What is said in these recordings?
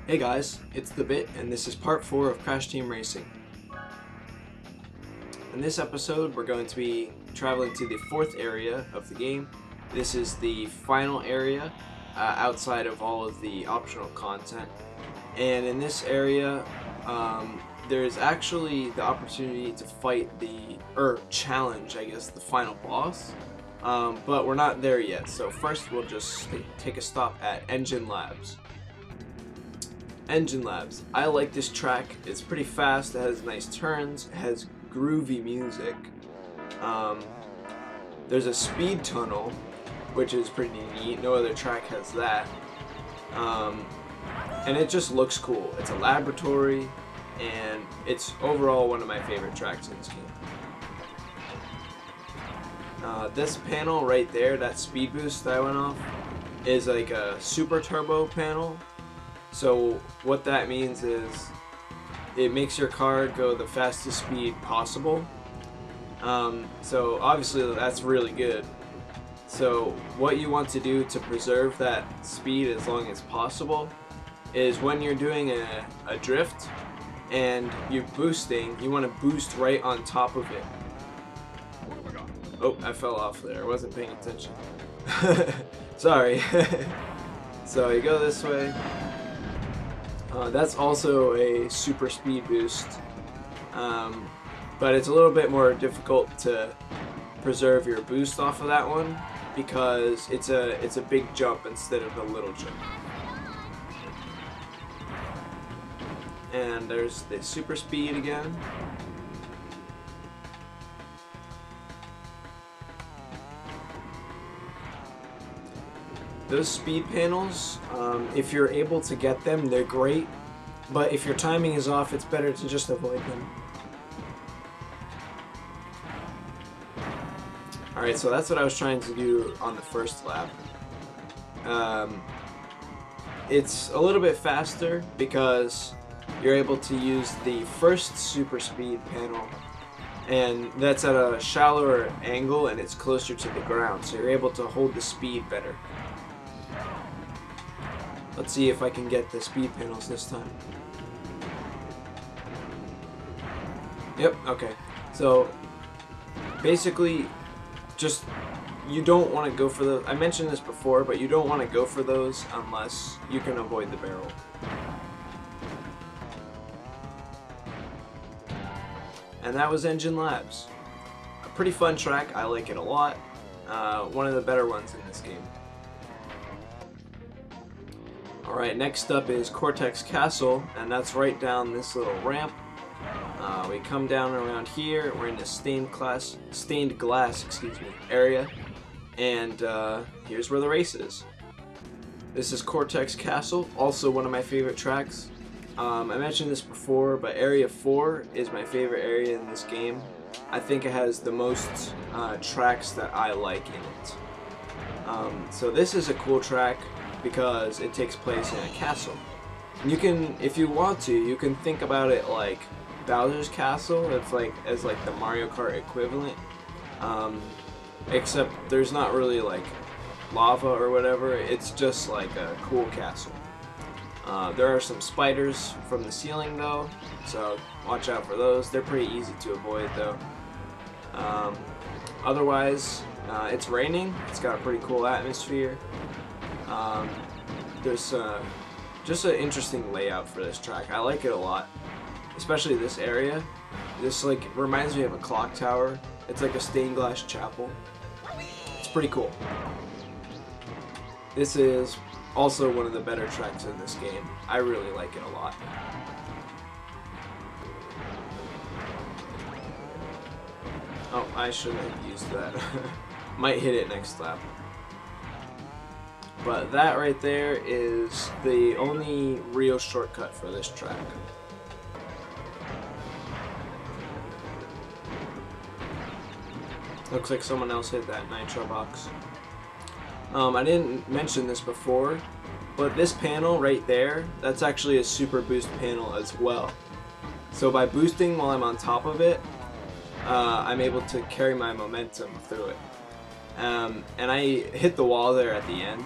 Hey guys, it's The Bit, and this is part 4 of Crash Team Racing. In this episode, we're going to be traveling to the 4th area of the game. This is the final area outside of all of the optional content. And in this area, there's actually the opportunity to fight or challenge, I guess, the final boss. But we're not there yet, so first we'll just take a stop at Engine Labs. Engine Labs. I like this track. It's pretty fast, it has nice turns, it has groovy music. There's a speed tunnel, which is pretty neat. No other track has that. And it just looks cool. It's a laboratory, and it's overall one of my favorite tracks in this game. This panel right there, that speed boost that I went off, is like a super turbo panel. So what that means is it makes your car go the fastest speed possible. So obviously that's really good. So what you want to do to preserve that speed as long as possible is when you're doing a drift and you're boosting, you want to boost right on top of it. Oh, I fell off there. I wasn't paying attention. Sorry. So you go this way. That's also a super speed boost, but it's a little bit more difficult to preserve your boost off of that one because it's a big jump instead of a little jump. And there's the super speed again. Those speed panels, if you're able to get them, they're great, but if your timing is off, it's better to just avoid them. Alright, so that's what I was trying to do on the first lap. It's a little bit faster because you're able to use the first super speed panel, and that's at a shallower angle and it's closer to the ground, so you're able to hold the speed better. Let's see if I can get the speed panels this time. Yep, okay. So basically, just you don't want to go for the. I mentioned this before, but you don't want to go for those unless you can avoid the barrel. And that was Engine Labs. A pretty fun track. I like it a lot. One of the better ones in this game. Alright, next up is Cortex Castle, and that's right down this little ramp. We come down around here, we're in the stained glass area, and here's where the race is. This is Cortex Castle, also one of my favorite tracks. I mentioned this before, but Area 4 is my favorite area in this game. I think it has the most tracks that I like in it. So this is a cool track because it takes place in a castle. You can, if you want to, you can think about it like Bowser's Castle. It's like as like the Mario Kart equivalent, except there's not really like lava or whatever. It's just like a cool castle. There are some spiders from the ceiling though, so watch out for those. They're pretty easy to avoid though. Otherwise, it's raining. It's got a pretty cool atmosphere. There's just an interesting layout for this track. I like it a lot, especially this area. This like reminds me of a clock tower. It's like a stained glass chapel. It's pretty cool. This is also one of the better tracks in this game. I really like it a lot. Oh, I shouldn't have used that. Might hit it next lap. But that right there is the only real shortcut for this track. Looks like someone else hit that nitro box. I didn't mention this before, but this panel right there, that's actually a super boost panel as well. So by boosting while I'm on top of it, I'm able to carry my momentum through it. And I hit the wall there at the end,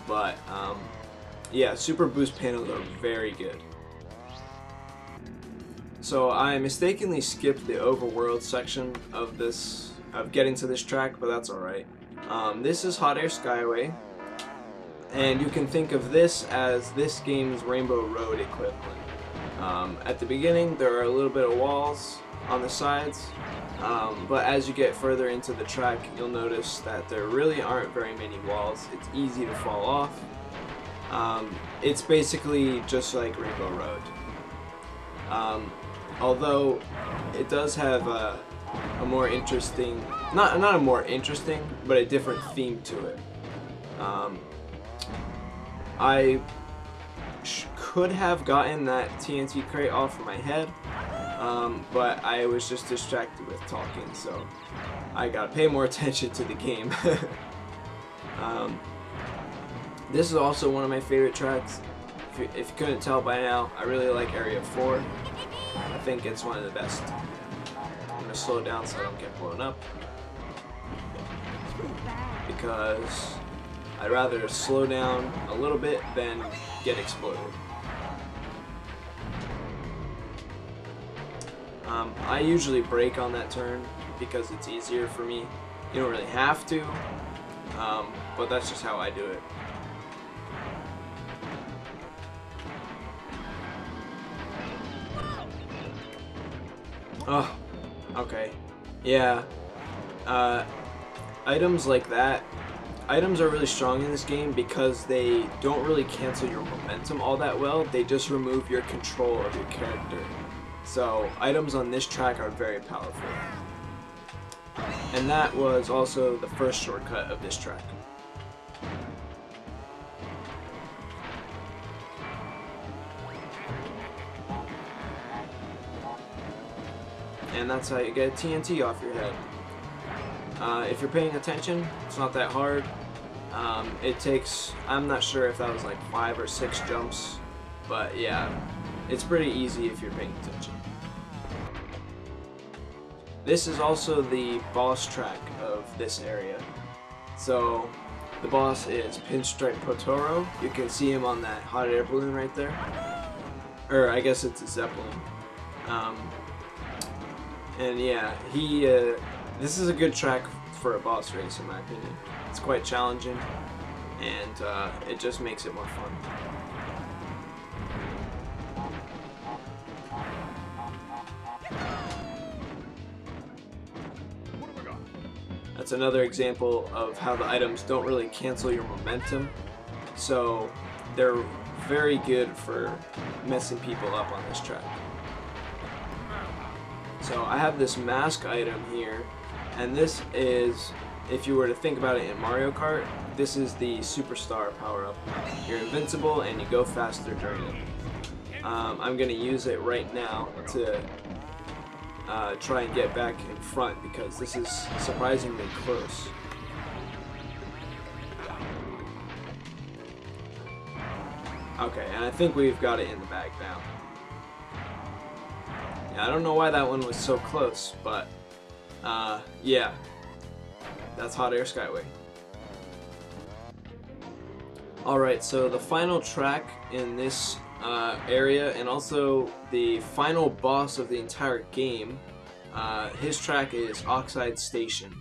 but yeah, super boost panels are very good. So I mistakenly skipped the overworld section of getting to this track, but that's alright. This is Hot Air Skyway, and you can think of this as this game's Rainbow Road equivalent. At the beginning, there are a little bit of walls on the sides, but as you get further into the track, you'll notice that there really aren't very many walls. It's easy to fall off. It's basically just like Rainbow Road. Although it does have a more interesting, not a more interesting, but a different theme to it. I could have gotten that TNT crate off of my head, but I was just distracted with talking, so I gotta pay more attention to the game. This is also one of my favorite tracks. If you couldn't tell by now, I really like Area 4. I think it's one of the best. I'm gonna slow down so I don't get blown up, because I'd rather slow down a little bit than get exploded. I usually brake on that turn because it's easier for me. You don't really have to, but that's just how I do it. Oh, okay. Yeah. Items like that. Items are really strong in this game because they don't really cancel your momentum all that well. They just remove your control of your character. So items on this track are very powerful. And that was also the first shortcut of this track. And that's how you get TNT off your head. If you're paying attention, it's not that hard. It takes, I'm not sure if that was like 5 or 6 jumps, but yeah, it's pretty easy if you're paying attention. This is also the boss track of this area. So the boss is Pinstripe Potoro. You can see him on that hot air balloon right there. Or I guess it's a Zeppelin. And yeah, this is a good track for a boss race in my opinion. It's quite challenging, and it just makes it more fun. That's another example of how the items don't really cancel your momentum, so they're very good for messing people up on this track. So I have this mask item here, and this is, if you were to think about it in Mario Kart, this is the superstar power-up. You're invincible and you go faster during it. I'm going to use it right now to try and get back in front because this is surprisingly close. Okay, and I think we've got it in the bag now. Yeah, I don't know why that one was so close, but yeah, that's Hot Air Skyway. Alright, so the final track in this area, and also the final boss of the entire game, his track is Oxide Station.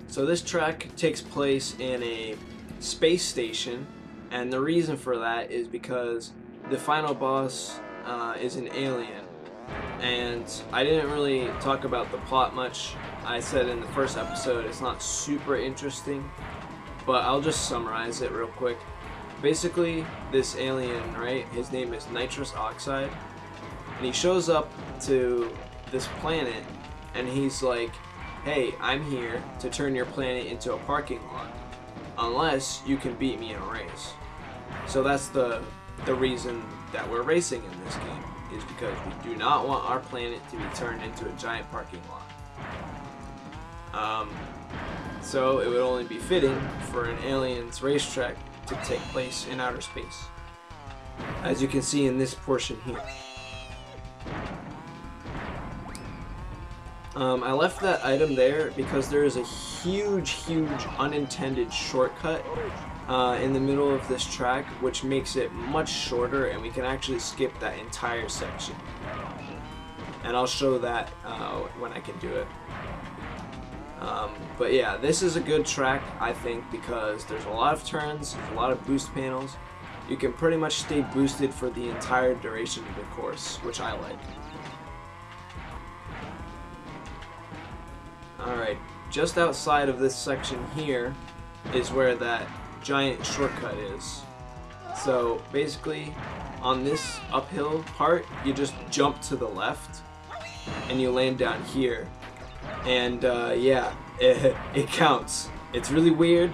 So this track takes place in a space station, and the reason for that is because the final boss is an alien. And I didn't really talk about the plot much. I said in the first episode it's not super interesting, but I'll just summarize it real quick. Basically, this alien, right, his name is Nitrous Oxide, and he shows up to this planet and he's like, hey, I'm here to turn your planet into a parking lot unless you can beat me in a race. So that's the reason that we're racing in this game, is because we do not want our planet to be turned into a giant parking lot. So it would only be fitting for an alien's racetrack to take place in outer space, as you can see in this portion here. I left that item there because there is a huge unintended shortcut in the middle of this track, which makes it much shorter, and we can actually skip that entire section. And I'll show that when I can do it. But yeah, this is a good track, I think, because there's a lot of turns, there's a lot of boost panels. You can pretty much stay boosted for the entire duration of the course, which I like. Alright, just outside of this section here is where that giant shortcut is. So basically, on this uphill part, you just jump to the left and you land down here. And yeah, it counts. It's really weird,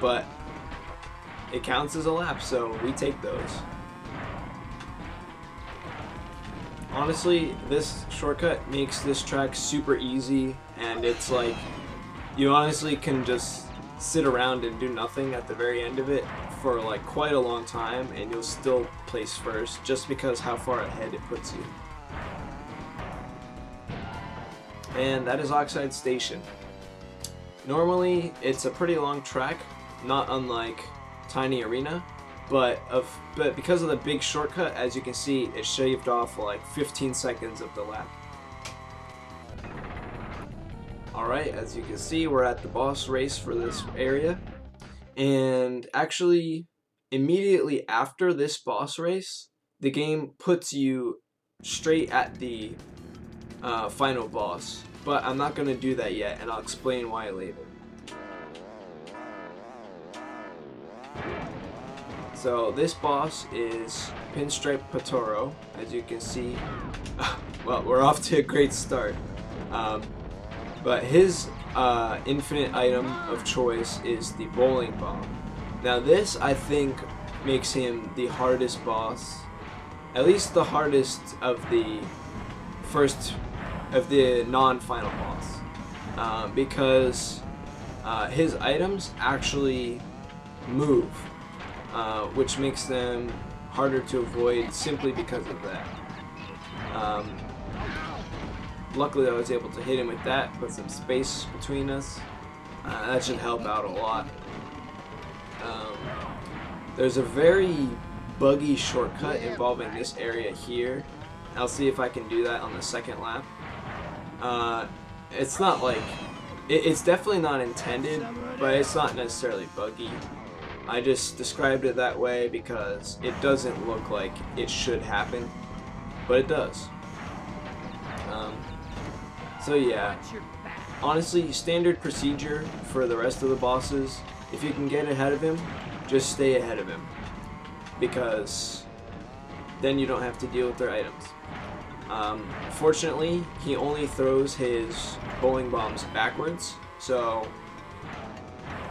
but it counts as a lap, so we take those. Honestly, this shortcut makes this track super easy, and it's like you honestly can just sit around and do nothing at the very end of it for like quite a long time, and you'll still place first just because how far ahead it puts you. And that is Oxide Station. Normally it's a pretty long track, not unlike Tiny Arena, but because of the big shortcut, as you can see, it shaved off like 15 seconds of the lap. Alright, as you can see, we're at the boss race for this area, and actually immediately after this boss race, the game puts you straight at the final boss, but I'm not going to do that yet, and I'll explain why later. So this boss is Pinstripe Patoro, as you can see. Well, we're off to a great start. But his infinite item of choice is the bowling bomb. Now this, I think, makes him the hardest boss, at least the hardest of the non-final boss, because his items actually move, which makes them harder to avoid simply because of that. Luckily I was able to hit him with that, put some space between us. That should help out a lot. There's a very buggy shortcut involving this area here. I'll see if I can do that on the second lap. It's not like, it's definitely not intended, but it's not necessarily buggy. I just described it that way because it doesn't look like it should happen, but it does. So yeah, honestly, standard procedure for the rest of the bosses, if you can get ahead of him, just stay ahead of him, because then you don't have to deal with their items. Fortunately, he only throws his bowling bombs backwards, so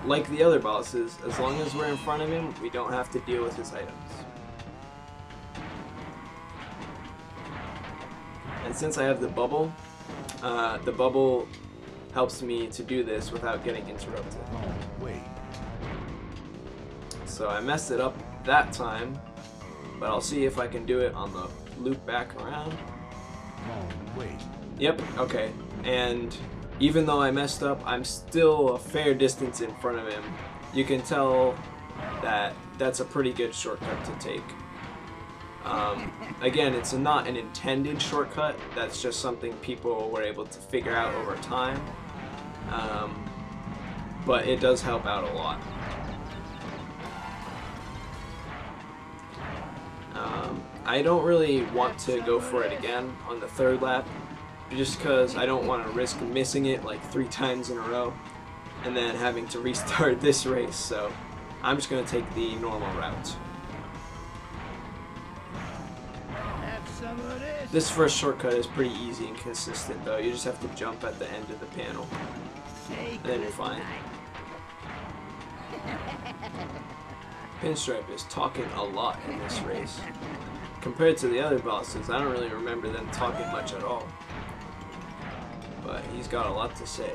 like the other bosses, as long as we're in front of him, we don't have to deal with his items. And since I have the bubble helps me to do this without getting interrupted. So I messed it up that time, but I'll see if I can do it on the loop back around. Yep, okay. And even though I messed up, I'm still a fair distance in front of him. You can tell that that's a pretty good shortcut to take. Again, it's not an intended shortcut, that's just something people were able to figure out over time. But it does help out a lot. I don't really want to go for it again on the third lap, just because I don't want to risk missing it like 3 times in a row and then having to restart this race, so I'm just going to take the normal route. This first shortcut is pretty easy and consistent though, you just have to jump at the end of the panel, and then you're fine. Pinstripe is talking a lot in this race. Compared to the other bosses, I don't really remember them talking much at all. But he's got a lot to say.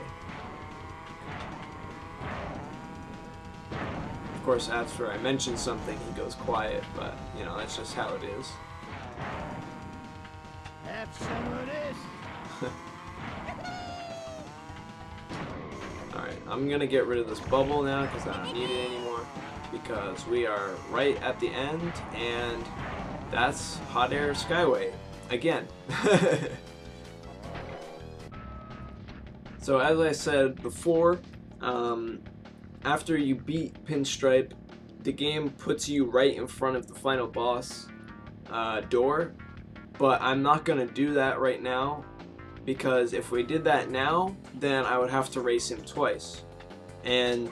Of course, after I mention something, he goes quiet, but, you know, that's just how it is. Have some of this. I'm gonna get rid of this bubble now because I don't need it anymore, because we are right at the end, and that's Hot Air Skyway again. So as I said before, after you beat Pinstripe, the game puts you right in front of the final boss door, but I'm not gonna do that right now, because if we did that now, then I would have to race him twice. And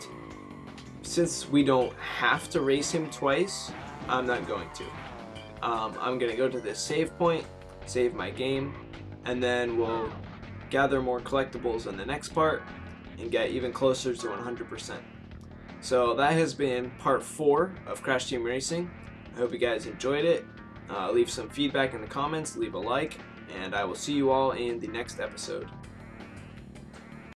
since we don't have to race him twice, I'm not going to. I'm going to go to this save point, save my game, and then we'll gather more collectibles in the next part and get even closer to 100%. So that has been part 4 of Crash Team Racing. I hope you guys enjoyed it. Leave some feedback in the comments, leave a like, and I will see you all in the next episode.